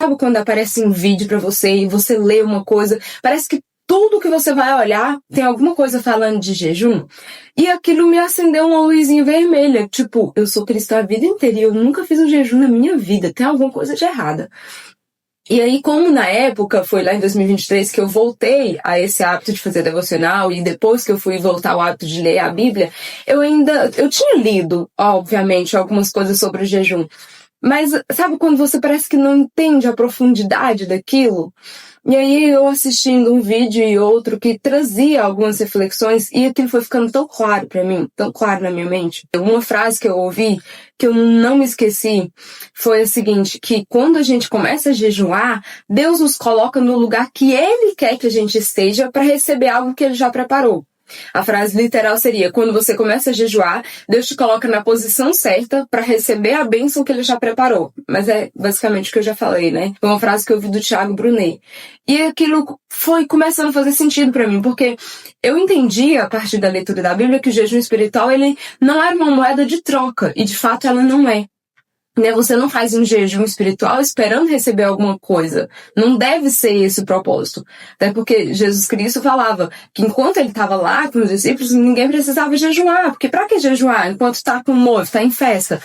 Sabe quando aparece um vídeo pra você e você lê uma coisa, parece que tudo que você vai olhar tem alguma coisa falando de jejum? E aquilo me acendeu uma luzinha vermelha. Tipo, eu sou cristã a vida inteira e eu nunca fiz um jejum na minha vida. Tem alguma coisa de errada. E aí, como na época, foi lá em 2023 que eu voltei a esse hábito de fazer devocional e depois que eu fui voltar ao hábito de ler a Bíblia, eu tinha lido, obviamente, algumas coisas sobre o jejum. Mas sabe quando você parece que não entende a profundidade daquilo? E aí eu assistindo um vídeo e outro que trazia algumas reflexões e aquilo foi ficando tão claro pra mim, tão claro na minha mente. Uma frase que eu ouvi, que eu não me esqueci, foi a seguinte, que quando a gente começa a jejuar, Deus nos coloca no lugar que Ele quer que a gente esteja para receber algo que Ele já preparou. A frase literal seria, quando você começa a jejuar, Deus te coloca na posição certa para receber a bênção que Ele já preparou. Mas é basicamente o que eu já falei, né? Foi uma frase que eu ouvi do Thiago Brunet. E aquilo foi começando a fazer sentido para mim, porque eu entendi, a partir da leitura da Bíblia, que o jejum espiritual, ele não era uma moeda de troca, e de fato ela não é. Você não faz um jejum espiritual esperando receber alguma coisa. Não deve ser esse o propósito. Até porque Jesus Cristo falava que enquanto ele estava lá com os discípulos, ninguém precisava jejuar. Porque para que jejuar enquanto está com o noivo, está em festa?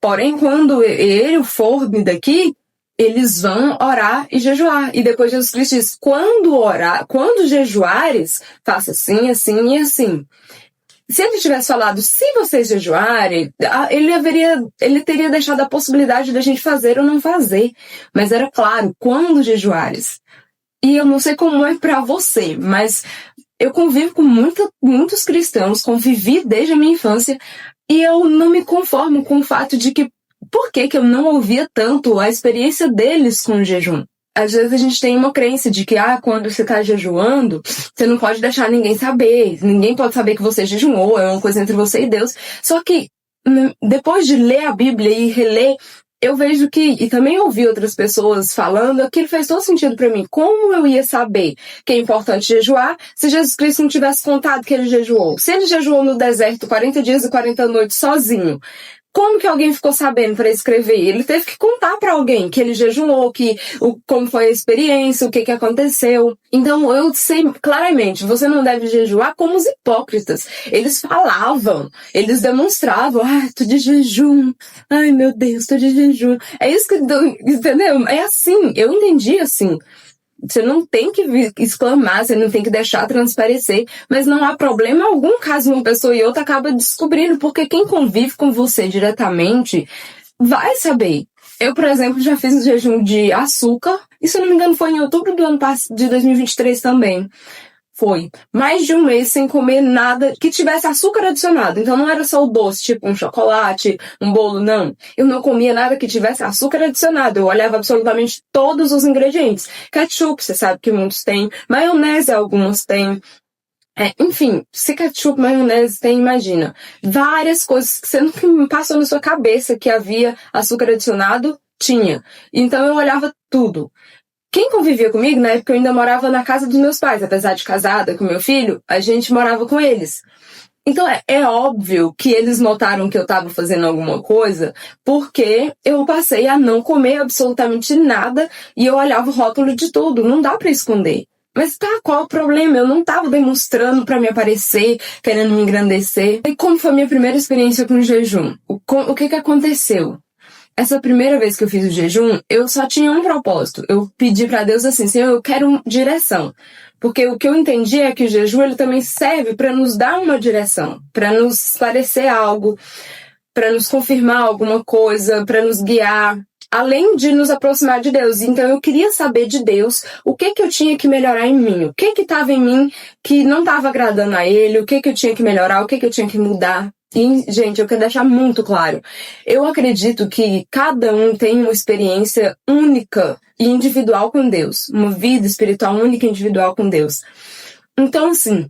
Porém, quando ele for daqui, eles vão orar e jejuar. E depois Jesus Cristo diz, quando jejuares, faça assim, assim e assim. Se ele tivesse falado, se vocês jejuarem, ele teria deixado a possibilidade da gente fazer ou não fazer. Mas era claro, quando jejuares. E eu não sei como é pra você, mas eu convivo com muitos cristãos, convivi desde a minha infância, e eu não me conformo com o fato de que, por que eu não ouvia tanto a experiência deles com o jejum? Às vezes a gente tem uma crença de que, quando você está jejuando, você não pode deixar ninguém saber. Ninguém pode saber que você jejuou, é uma coisa entre você e Deus. Só que, depois de ler a Bíblia e reler, eu vejo que, e também ouvi outras pessoas falando, aquilo fez todo sentido para mim. Como eu ia saber que é importante jejuar se Jesus Cristo não tivesse contado que ele jejuou? Se ele jejuou no deserto 40 dias e 40 noites sozinho, como que alguém ficou sabendo para escrever? Ele teve que contar para alguém que ele jejuou, como foi a experiência, o que aconteceu. Então, eu sei claramente, você não deve jejuar como os hipócritas. Eles falavam, eles demonstravam, tô de jejum, ai meu Deus, tô de jejum. É isso que, entendeu? É assim, eu entendi assim. Você não tem que exclamar, você não tem que deixar transparecer, mas não há problema algum caso uma pessoa e outra acaba descobrindo, porque quem convive com você diretamente vai saber. Eu, por exemplo, já fiz um jejum de açúcar, e se eu não me engano foi em outubro do ano passado, de 2023 também. Foi mais de um mês sem comer nada que tivesse açúcar adicionado. Então não era só o doce, tipo um chocolate, um bolo, não. Eu não comia nada que tivesse açúcar adicionado. Eu olhava absolutamente todos os ingredientes. Ketchup, você sabe que muitos têm. Maionese, alguns têm. Enfim, se ketchup, maionese tem, imagina. Várias coisas que você nunca passou na sua cabeça que havia açúcar adicionado, tinha. Então eu olhava tudo. Quem convivia comigo, na época eu ainda morava na casa dos meus pais, apesar de casada com meu filho, a gente morava com eles. Então é óbvio que eles notaram que eu estava fazendo alguma coisa, porque eu passei a não comer absolutamente nada e eu olhava o rótulo de tudo, não dá para esconder. Mas qual o problema? Eu não estava demonstrando para me aparecer, querendo me engrandecer. E como foi a minha primeira experiência com o jejum? O que aconteceu? Essa primeira vez que eu fiz o jejum, eu só tinha um propósito. Eu pedi para Deus assim, Senhor, eu quero direção. Porque o que eu entendi é que o jejum ele também serve para nos dar uma direção, para nos esclarecer algo, para nos confirmar alguma coisa, para nos guiar, além de nos aproximar de Deus. Então eu queria saber de Deus o que eu tinha que melhorar em mim, o que estava em mim que não estava agradando a Ele, o que eu tinha que melhorar, o que eu tinha que mudar. E, gente, eu quero deixar muito claro. Eu acredito que cada um tem uma experiência única e individual com Deus. Uma vida espiritual única e individual com Deus. Então, assim,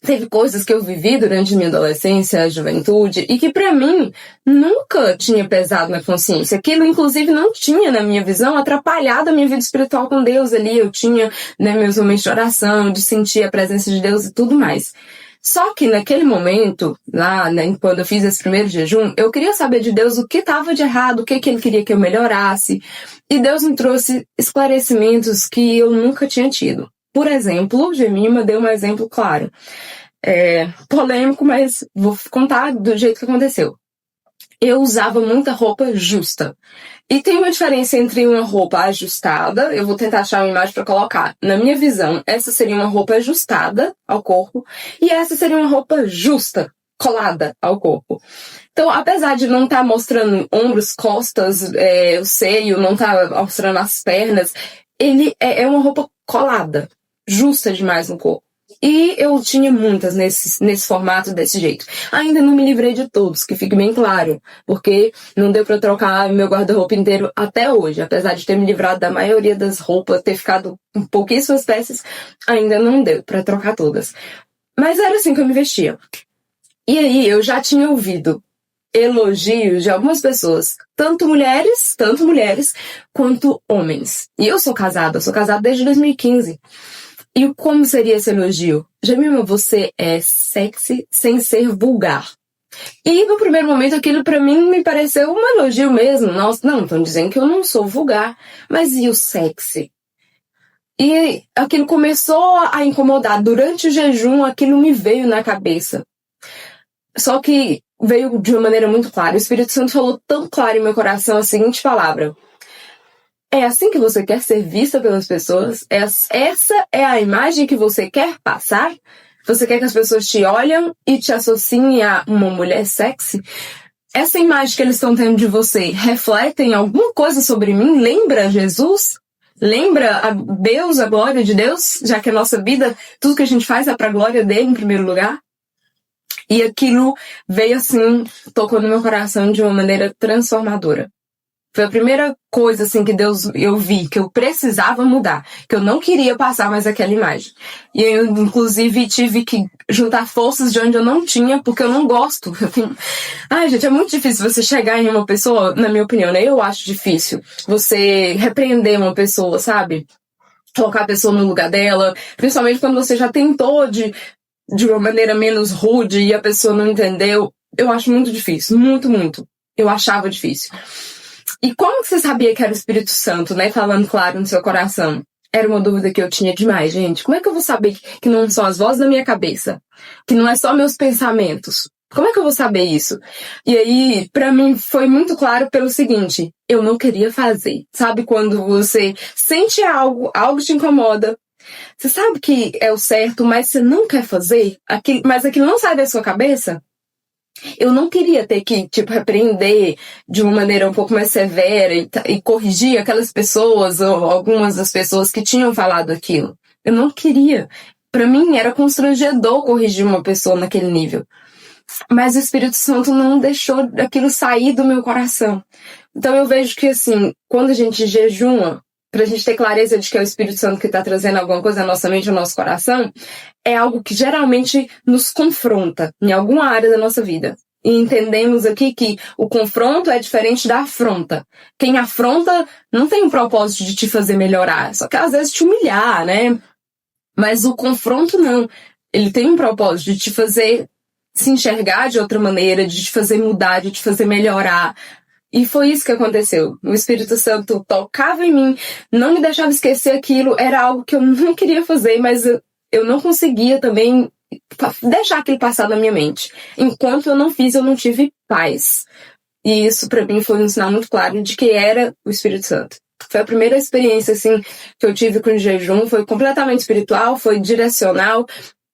teve coisas que eu vivi durante minha adolescência, juventude, e que pra mim nunca tinha pesado na consciência. Aquilo, inclusive, não tinha, na minha visão, atrapalhado a minha vida espiritual com Deus ali. Eu tinha, meus momentos de oração, de sentir a presença de Deus e tudo mais. Só que naquele momento, lá, né, quando eu fiz esse primeiro jejum, eu queria saber de Deus o que estava de errado, o que Ele queria que eu melhorasse. E Deus me trouxe esclarecimentos que eu nunca tinha tido. Por exemplo, Jemima deu um exemplo claro. Polêmico, mas vou contar do jeito que aconteceu. Eu usava muita roupa justa. E tem uma diferença entre uma roupa ajustada, eu vou tentar achar uma imagem para colocar. Na minha visão, essa seria uma roupa ajustada ao corpo, e essa seria uma roupa justa, colada ao corpo. Então, apesar de não estar mostrando ombros, costas, o seio, não estar mostrando as pernas, ele é uma roupa colada, justa demais no corpo. E eu tinha muitas nesse formato, desse jeito. Ainda não me livrei de todos, que fique bem claro, porque não deu pra trocar meu guarda-roupa inteiro até hoje. Apesar de ter me livrado da maioria das roupas, ter ficado com pouquíssimas peças, ainda não deu pra trocar todas. Mas era assim que eu me vestia. E aí eu já tinha ouvido elogios de algumas pessoas, tanto mulheres, quanto homens. E eu sou casada desde 2015. E como seria esse elogio? Jemima, você é sexy sem ser vulgar. E no primeiro momento aquilo pra mim me pareceu um elogio mesmo. Nossa, não, estão dizendo que eu não sou vulgar. Mas e o sexy? E aquilo começou a incomodar. Durante o jejum, aquilo me veio na cabeça. Só que veio de uma maneira muito clara. O Espírito Santo falou tão claro em meu coração a seguinte palavra: é assim que você quer ser vista pelas pessoas? Essa é a imagem que você quer passar? Você quer que as pessoas te olhem e te associem a uma mulher sexy? Essa imagem que eles estão tendo de você reflete alguma coisa sobre mim? Lembra Jesus? Lembra a Deus, a glória de Deus? Já que a nossa vida, tudo que a gente faz é para a glória dele em primeiro lugar? E aquilo veio assim, tocou no meu coração de uma maneira transformadora. Foi a primeira coisa, assim, que eu vi, que eu precisava mudar, que eu não queria passar mais aquela imagem. E eu, inclusive, tive que juntar forças de onde eu não tinha, porque eu não gosto. Ai, gente, é muito difícil você chegar em uma pessoa, na minha opinião, né? Eu acho difícil você repreender uma pessoa, sabe? Colocar a pessoa no lugar dela, principalmente quando você já tentou de uma maneira menos rude e a pessoa não entendeu. Eu acho muito difícil, muito, muito. Eu achava difícil. E como você sabia que era o Espírito Santo, né? Falando claro no seu coração? Era uma dúvida que eu tinha demais, gente. Como é que eu vou saber que não são as vozes da minha cabeça? Que não é só meus pensamentos? Como é que eu vou saber isso? E aí, pra mim, foi muito claro pelo seguinte: eu não queria fazer. Sabe quando você sente algo te incomoda, você sabe que é o certo, mas você não quer fazer? Mas aquilo não sai da sua cabeça? Eu não queria ter que, repreender de uma maneira um pouco mais severa e corrigir aquelas pessoas ou algumas das pessoas que tinham falado aquilo. Eu não queria. Para mim era constrangedor corrigir uma pessoa naquele nível. Mas o Espírito Santo não deixou aquilo sair do meu coração. Então eu vejo que, assim, quando a gente jejuma, pra gente ter clareza de que é o Espírito Santo que tá trazendo alguma coisa na nossa mente, no nosso coração, é algo que geralmente nos confronta em alguma área da nossa vida. E entendemos aqui que o confronto é diferente da afronta. Quem afronta não tem o propósito de te fazer melhorar, só que às vezes te humilhar, né? Mas o confronto não. Ele tem um propósito de te fazer se enxergar de outra maneira, de te fazer mudar, de te fazer melhorar. E foi isso que aconteceu. O Espírito Santo tocava em mim, não me deixava esquecer aquilo, era algo que eu não queria fazer, mas eu não conseguia também deixar aquilo passar na minha mente. Enquanto eu não fiz, eu não tive paz. E isso pra mim foi um sinal muito claro de que era o Espírito Santo. Foi a primeira experiência, assim, que eu tive com o jejum, foi completamente espiritual, foi direcional.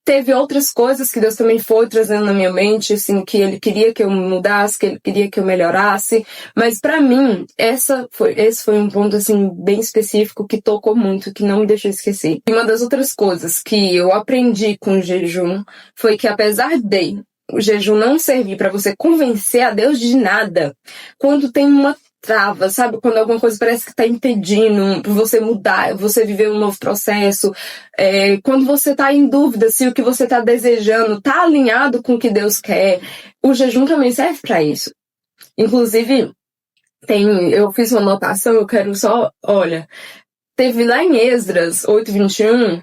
Teve outras coisas que Deus também foi trazendo na minha mente, assim, que Ele queria que eu mudasse, que Ele queria que eu melhorasse. Mas pra mim, esse foi um ponto, assim, bem específico que tocou muito, que não me deixou esquecer. E uma das outras coisas que eu aprendi com o jejum foi que, apesar de o jejum não servir pra você convencer a Deus de nada, quando tem uma trava, sabe? Quando alguma coisa parece que tá impedindo você mudar, você viver um novo processo, quando você tá em dúvida se o que você tá desejando tá alinhado com o que Deus quer, o jejum também serve pra isso. Inclusive, eu fiz uma anotação, eu quero só, olha, teve lá em Esdras 8:21,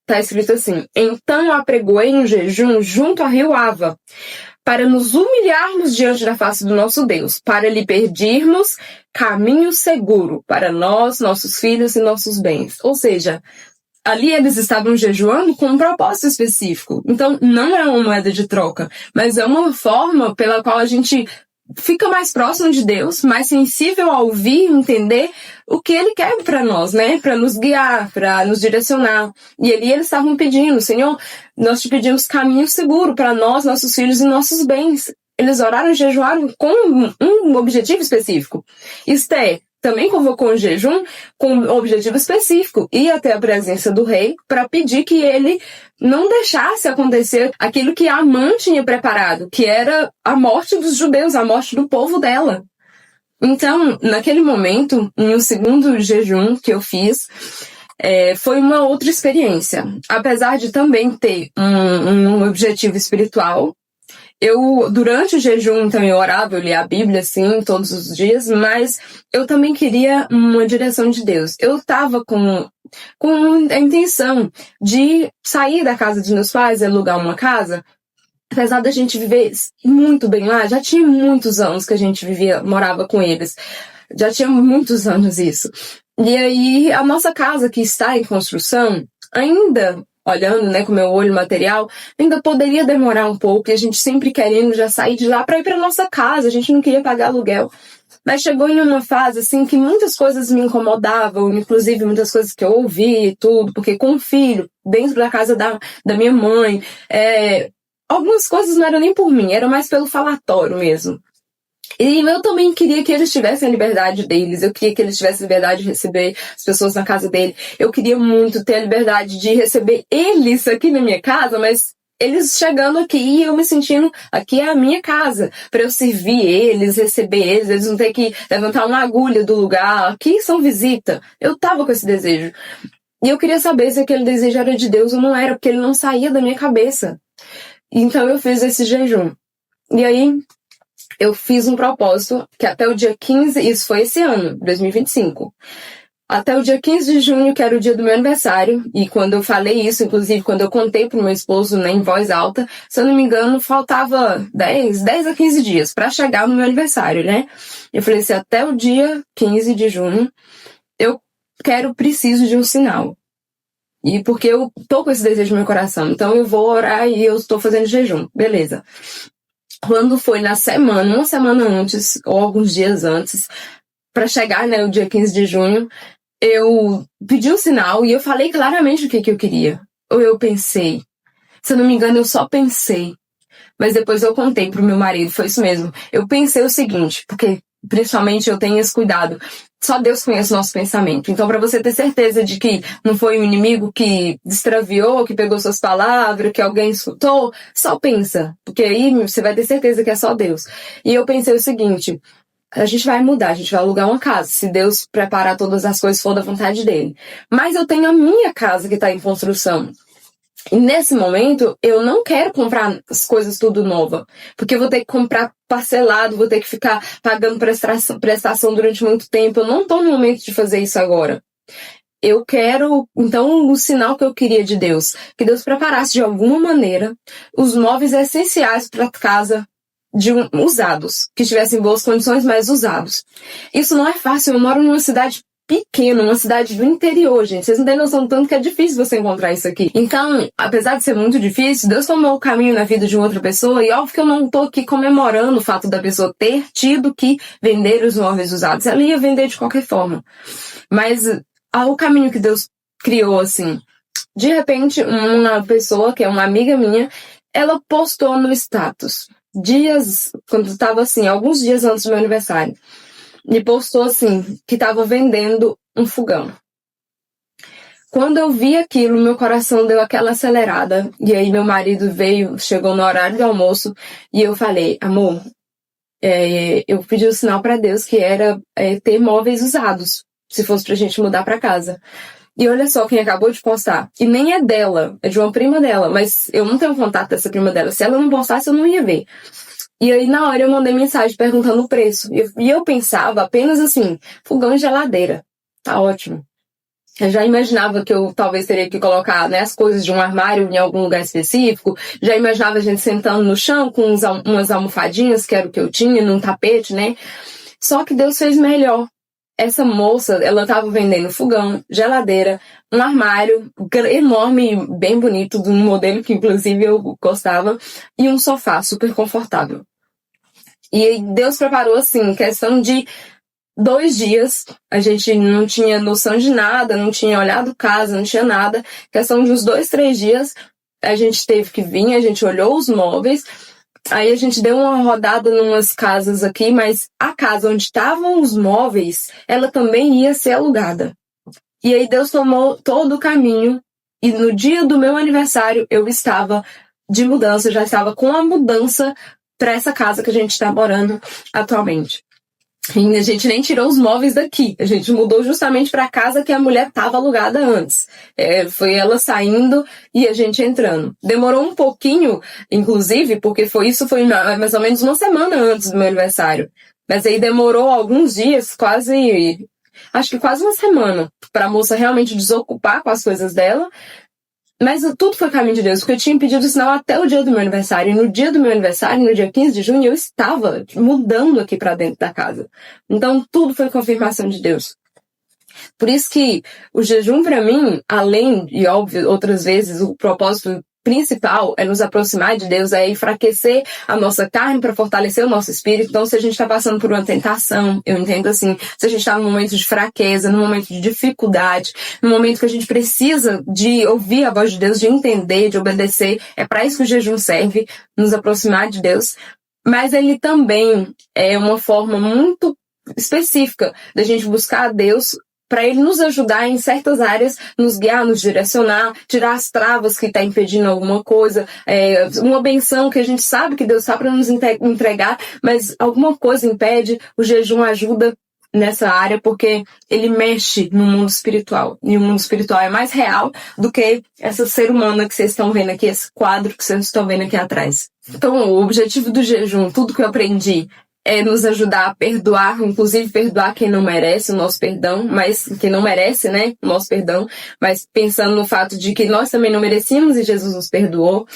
tá escrito assim: então eu apregoei um jejum junto a rio Ava, para nos humilharmos diante da face do nosso Deus, para lhe pedirmos caminho seguro para nós, nossos filhos e nossos bens. Ou seja, ali eles estavam jejuando com um propósito específico. Então, não é uma moeda de troca, mas é uma forma pela qual a gente fica mais próximo de Deus, mais sensível a ouvir e entender o que Ele quer para nós, né? Para nos guiar, para nos direcionar. E ali eles estavam pedindo: Senhor, nós te pedimos caminho seguro para nós, nossos filhos e nossos bens. Eles oraram e jejuaram com um objetivo específico. Esther também convocou um jejum com um objetivo específico, ir até a presença do rei para pedir que ele não deixasse acontecer aquilo que Amã tinha preparado, que era a morte dos judeus, a morte do povo dela. Então, naquele momento, em um segundo jejum que eu fiz, foi uma outra experiência. Apesar de também ter um objetivo espiritual, durante o jejum, então, eu orava, eu lia a Bíblia, assim, todos os dias, mas eu também queria uma direção de Deus. Eu estava com a intenção de sair da casa dos meus pais, alugar uma casa. Apesar da gente viver muito bem lá, já tinha muitos anos que a gente morava com eles. Já tinha muitos anos isso. E aí, a nossa casa que está em construção, ainda olhando, né, com o meu olho material, ainda poderia demorar um pouco, e a gente sempre querendo já sair de lá para ir para nossa casa, a gente não queria pagar aluguel. Mas chegou em uma fase, assim, que muitas coisas me incomodavam, inclusive muitas coisas que eu ouvi e tudo, porque com um filho, dentro da casa da minha mãe, algumas coisas não eram nem por mim, era mais pelo falatório mesmo. E eu também queria que eles tivessem a liberdade deles, eu queria que eles tivessem a liberdade de receber as pessoas na casa dele. Eu queria muito ter a liberdade de receber eles aqui na minha casa, mas eles chegando aqui e eu me sentindo, aqui é a minha casa, para eu servir eles, receber eles não ter que levantar uma agulha do lugar, aqui são visita. Eu tava com esse desejo. E eu queria saber se aquele desejo era de Deus ou não era, porque ele não saía da minha cabeça. Então eu fiz esse jejum. E aí eu fiz um propósito que até o dia 15, isso foi esse ano, 2025, até o dia 15 de junho, que era o dia do meu aniversário, e quando eu falei isso, inclusive quando eu contei pro meu esposo, né, em voz alta, se eu não me engano, faltava 10 a 15 dias para chegar no meu aniversário, né? Eu falei assim, até o dia 15 de junho, eu preciso de um sinal. E porque eu tô com esse desejo no meu coração, então eu vou orar e eu estou fazendo jejum, beleza. Quando foi na semana, uma semana antes, ou alguns dias antes, para chegar, né, o dia 15 de junho, eu pedi um sinal e eu falei claramente o que eu queria. Ou eu pensei. Se eu não me engano, eu só pensei. Mas depois eu contei pro meu marido, foi isso mesmo. Eu pensei o seguinte, porque principalmente eu tenho esse cuidado. Só Deus conhece o nosso pensamento. Então, para você ter certeza de que não foi um inimigo que extraviou, que pegou suas palavras, que alguém escutou, só pensa. Porque aí você vai ter certeza que é só Deus. E eu pensei o seguinte, a gente vai mudar, a gente vai alugar uma casa, se Deus preparar todas as coisas for da vontade dele. Mas eu tenho a minha casa que está em construção. E nesse momento, eu não quero comprar as coisas tudo nova. Porque eu vou ter que comprar parcelado, vou ter que ficar pagando prestação durante muito tempo. Eu não estou no momento de fazer isso agora. Eu quero, então, o sinal que eu queria de Deus. Que Deus preparasse de alguma maneira os móveis essenciais para a casa usados. Que estivessem em boas condições, mas usados. Isso não é fácil. Eu moro numa cidade pequeno, uma cidade do interior, gente. Vocês não têm noção do tanto que é difícil você encontrar isso aqui. Então, apesar de ser muito difícil, Deus tomou o caminho na vida de outra pessoa e óbvio que eu não tô aqui comemorando o fato da pessoa ter tido que vender os móveis usados. Ela ia vender de qualquer forma. Mas o caminho que Deus criou, assim, de repente, uma pessoa, que é uma amiga minha, ela postou no status, quando estava assim, alguns dias antes do meu aniversário, me postou assim, que estava vendendo um fogão. Quando eu vi aquilo, meu coração deu aquela acelerada. E aí meu marido chegou no horário do almoço e eu falei, amor, eu pedi um sinal para Deus que era ter móveis usados, se fosse pra gente mudar para casa. E olha só quem acabou de postar. E nem é dela, é de uma prima dela, mas eu não tenho contato dessa prima dela. Se ela não postasse, eu não ia ver. E aí, na hora, eu mandei mensagem perguntando o preço. E eu pensava apenas assim, fogão e geladeira. Tá ótimo. Eu já imaginava que eu talvez teria que colocar, né, as coisas de um armário em algum lugar específico. Já imaginava a gente sentando no chão com umas almofadinhas, que era o que eu tinha, num tapete, né? Só que Deus fez melhor. Essa moça, ela estava vendendo fogão, geladeira, um armário enorme, bem bonito, de um modelo que inclusive eu gostava, e um sofá super confortável. E Deus preparou, assim, questão de 2 dias, a gente não tinha noção de nada, não tinha olhado casa, não tinha nada. Questão de uns 2, 3 dias, a gente teve que vir, a gente olhou os móveis, aí a gente deu uma rodada numas casas aqui, mas a casa onde estavam os móveis, ela também ia ser alugada. E aí Deus tomou todo o caminho, e no dia do meu aniversário eu estava de mudança, já estava com a mudança para essa casa que a gente está morando atualmente. E a gente nem tirou os móveis daqui, a gente mudou justamente para a casa que a mulher estava alugada antes. Foi ela saindo e a gente entrando. Demorou um pouquinho, inclusive, porque foi mais ou menos uma semana antes do meu aniversário. Mas aí demorou alguns dias, acho que quase uma semana, para a moça realmente desocupar com as coisas dela. Mas tudo foi caminho de Deus, porque eu tinha pedido sinal até o dia do meu aniversário. E no dia do meu aniversário, no dia 15 de junho, eu estava mudando aqui para dentro da casa. Então, tudo foi confirmação de Deus. Por isso que o jejum, para mim, além, e óbvio, outras vezes, o propósito principal é nos aproximar de Deus, é enfraquecer a nossa carne para fortalecer o nosso espírito. Então, se a gente está passando por uma tentação, eu entendo assim, se a gente está num momento de fraqueza, num momento de dificuldade, num momento que a gente precisa de ouvir a voz de Deus, de entender, de obedecer, é para isso que o jejum serve, nos aproximar de Deus. Mas ele também é uma forma muito específica da gente buscar a Deus para ele nos ajudar em certas áreas, nos guiar, nos direcionar, tirar as travas que está impedindo alguma coisa, uma benção que a gente sabe que Deus está para nos entregar, mas alguma coisa impede, o jejum ajuda nessa área, porque ele mexe no mundo espiritual, e o mundo espiritual é mais real do que essa ser humana que vocês estão vendo aqui, esse quadro que vocês estão vendo aqui atrás. Então, o objetivo do jejum, tudo que eu aprendi, é nos ajudar a perdoar, inclusive perdoar quem não merece o nosso perdão, mas quem não merece, né, o nosso perdão, mas pensando no fato de que nós também não merecíamos e Jesus nos perdoou,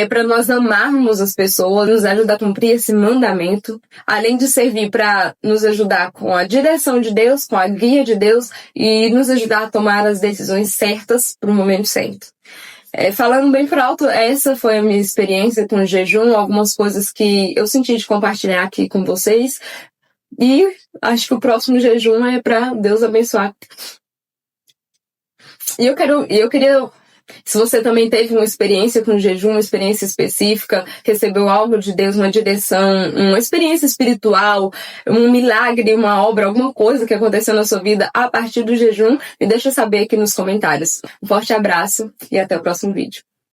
para nós amarmos as pessoas, nos ajudar a cumprir esse mandamento, além de servir para nos ajudar com a direção de Deus, com a guia de Deus e nos ajudar a tomar as decisões certas para o momento certo. Falando bem por alto, essa foi a minha experiência com o jejum, algumas coisas que eu senti de compartilhar aqui com vocês. E acho que o próximo jejum é para Deus abençoar. E eu queria, se você também teve uma experiência com jejum, uma experiência específica, recebeu algo de Deus, uma direção, uma experiência espiritual, um milagre, uma obra, alguma coisa que aconteceu na sua vida a partir do jejum, me deixa saber aqui nos comentários. Um forte abraço e até o próximo vídeo.